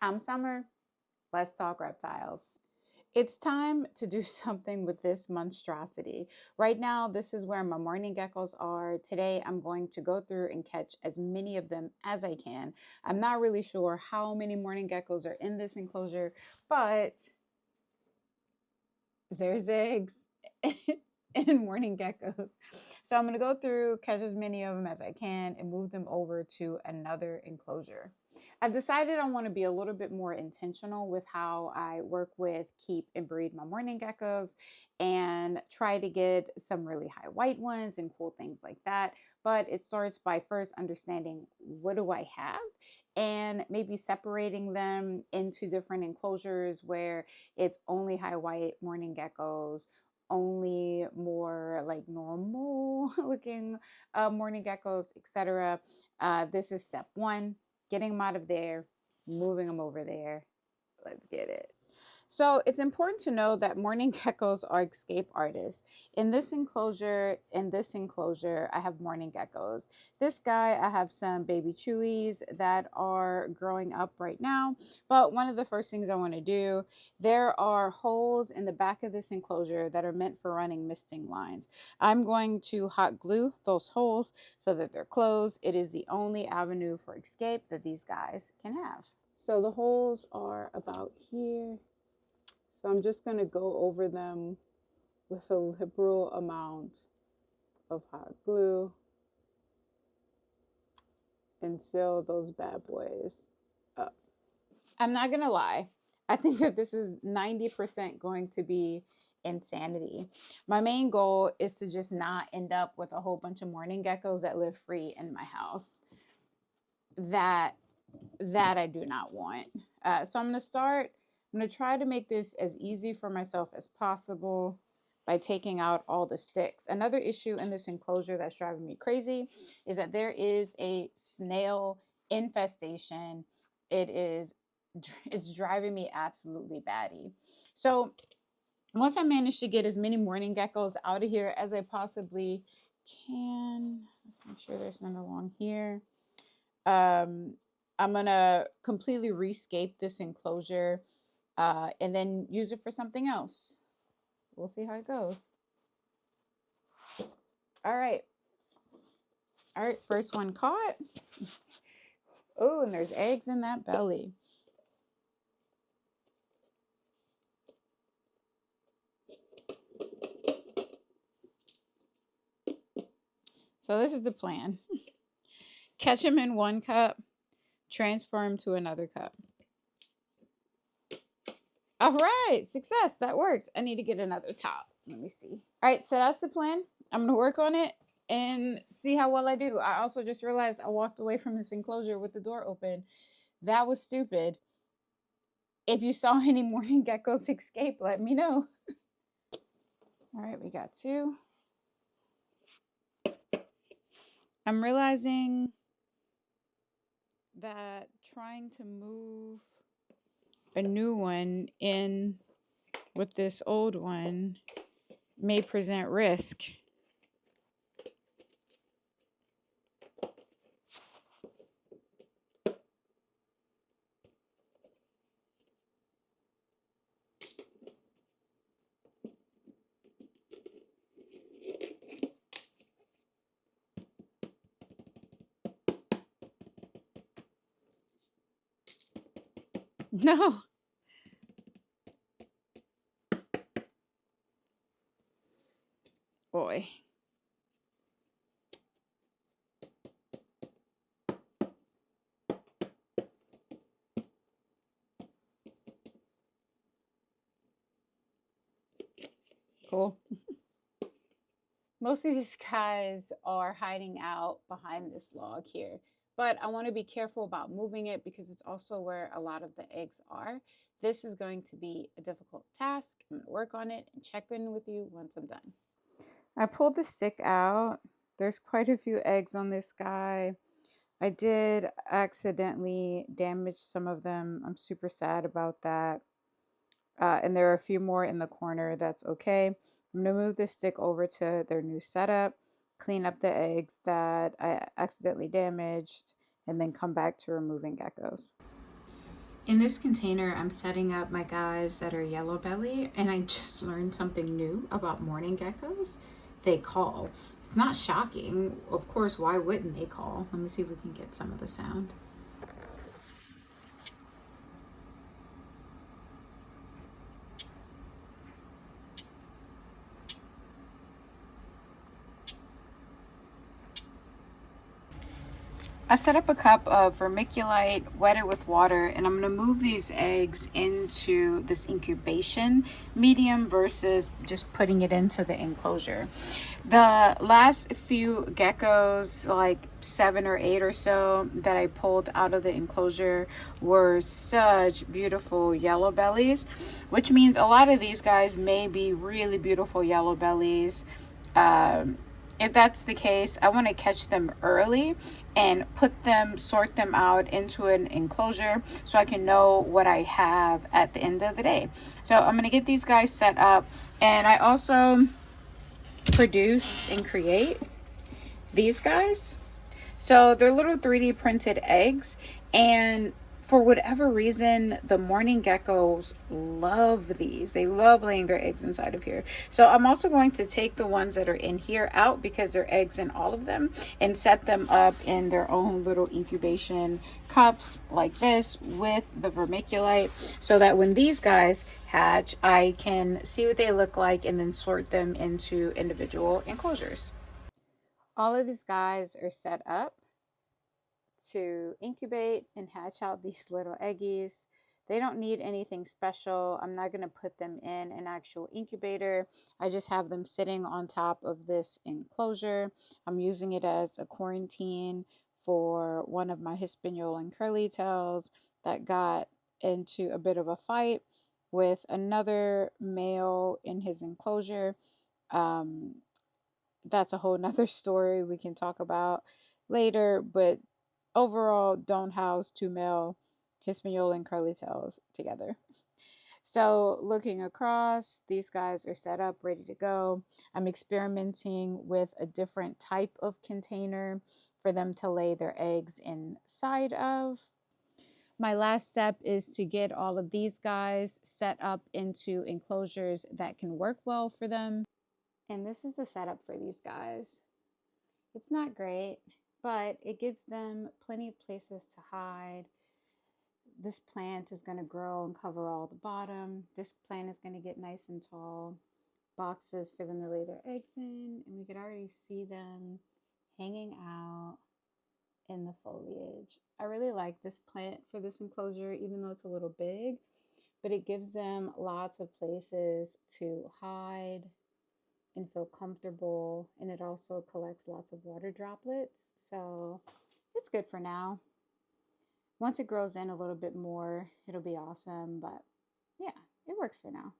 I'm Summer. Let's talk reptiles. It's time to do something with this monstrosity. Right now, this is where my morning geckos are. Today, I'm going to go through and catch as many of them as I can. I'm not really sure how many morning geckos are in this enclosure, but there's eggs and morning geckos. So I'm going to go through, catch as many of them as I can, and move them over to another enclosure. I've decided I want to be a little bit more intentional with how I work with, keep, and breed my morning geckos and try to get some really high white ones and cool things like that. But it starts by first understanding what do I have and maybe separating them into different enclosures where it's only high white morning geckos, only more like normal looking morning geckos, etc. This is step one, getting them out of there, moving them over there. Let's get it. So it's important to know that morning geckos are escape artists. In this enclosure, I have morning geckos. This guy, I have some baby chewies that are growing up right now. But one of the first things I want to do, there are holes in the back of this enclosure that are meant for running misting lines. I'm going to hot glue those holes so that they're closed. It is the only avenue for escape that these guys can have. So the holes are about here. So I'm just going to go over them with a liberal amount of hot glue and seal those bad boys up. I'm not going to lie. I think that this is 90% going to be insanity. My main goal is to just not end up with a whole bunch of morning geckos that live free in my house. That I do not want. So I'm going to start. I'm going to try to make this as easy for myself as possible by taking out all the sticks. Another issue in this enclosure that's driving me crazy is that there is a snail infestation. It's driving me absolutely batty. So once I manage to get as many morning geckos out of here as I possibly can, let's make sure there's none along here. I'm gonna completely rescape this enclosure and then use it for something else. We'll see how it goes. All right. All right, first one caught. Oh, and there's eggs in that belly. So this is the plan. Catch them in one cup, transfer them to another cup. All right, success. That works. I need to get another top. Let me see. All right, so that's the plan. I'm going to work on it and see how well I do. I also just realized I walked away from this enclosure with the door open. That was stupid. If you saw any morning geckos escape, let me know. All right, we got two. I'm realizing that trying to move a new one in with this old one may present risk. No. Boy. Cool. Most of these guys are hiding out behind this log here, but I want to be careful about moving it because it's also where a lot of the eggs are. This is going to be a difficult task. I'm going to work on it and check in with you once I'm done. I pulled the stick out. There's quite a few eggs on this guy. I did accidentally damage some of them. I'm super sad about that. And there are a few more in the corner. That's okay. I'm going to move this stick over to their new setup, clean up the eggs that I accidentally damaged, and then come back to removing geckos. In this container, I'm setting up my guys that are yellow belly, and I just learned something new about morning geckos. They call. It's not shocking. Of course, why wouldn't they call? Let me see if we can get some of the sound. I set up a cup of vermiculite, wet it with water, and I'm going to move these eggs into this incubation medium versus just putting it into the enclosure. The last few geckos, like 7 or 8 or so, that I pulled out of the enclosure were such beautiful yellow bellies, which means a lot of these guys may be really beautiful yellow bellies. If that's the case, I want to catch them early and sort them out into an enclosure so I can know what I have at the end of the day. So I'm going to get these guys set up, and I also produce and create these guys. So they're little 3D printed eggs, and for whatever reason, the morning geckos love these. They love laying their eggs inside of here. So I'm also going to take the ones that are in here out because there are eggs in all of them and set them up in their own little incubation cups like this with the vermiculite so that when these guys hatch, I can see what they look like and then sort them into individual enclosures. All of these guys are set up to incubate and hatch out these little eggies. They don't need anything special. I'm not going to put them in an actual incubator. I just have them sitting on top of this enclosure. I'm using it as a quarantine for one of my Hispaniola and curly tails that got into a bit of a fight with another male in his enclosure. Um, that's a whole nother story we can talk about later, but overall, don't house two male Hispaniola and curly tails together. So looking across, these guys are set up, ready to go. I'm experimenting with a different type of container for them to lay their eggs inside of. My last step is to get all of these guys set up into enclosures that can work well for them. And this is the setup for these guys. It's not great, but it gives them plenty of places to hide. This plant is going to grow and cover all the bottom. This plant is going to get nice and tall. Boxes for them to lay their eggs in, and we could already see them hanging out in the foliage. I really like this plant for this enclosure, even though it's a little big, but it gives them lots of places to hide and feel comfortable, and it also collects lots of water droplets, so it's good for now. Once it grows in a little bit more, it'll be awesome, but yeah, it works for now.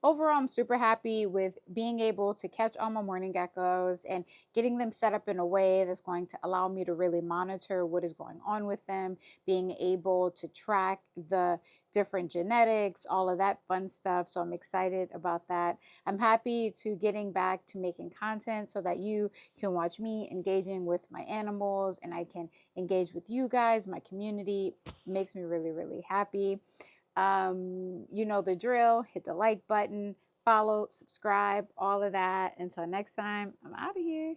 Overall, I'm super happy with being able to catch all my morning geckos and getting them set up in a way that's going to allow me to really monitor what is going on with them, being able to track the different genetics, all of that fun stuff. So I'm excited about that. I'm happy to getting back to making content so that you can watch me engaging with my animals and I can engage with you guys, my community. It makes me really, really happy. You know the drill. Hit the like button, follow, subscribe, all of that. Until next time, I'm out of here.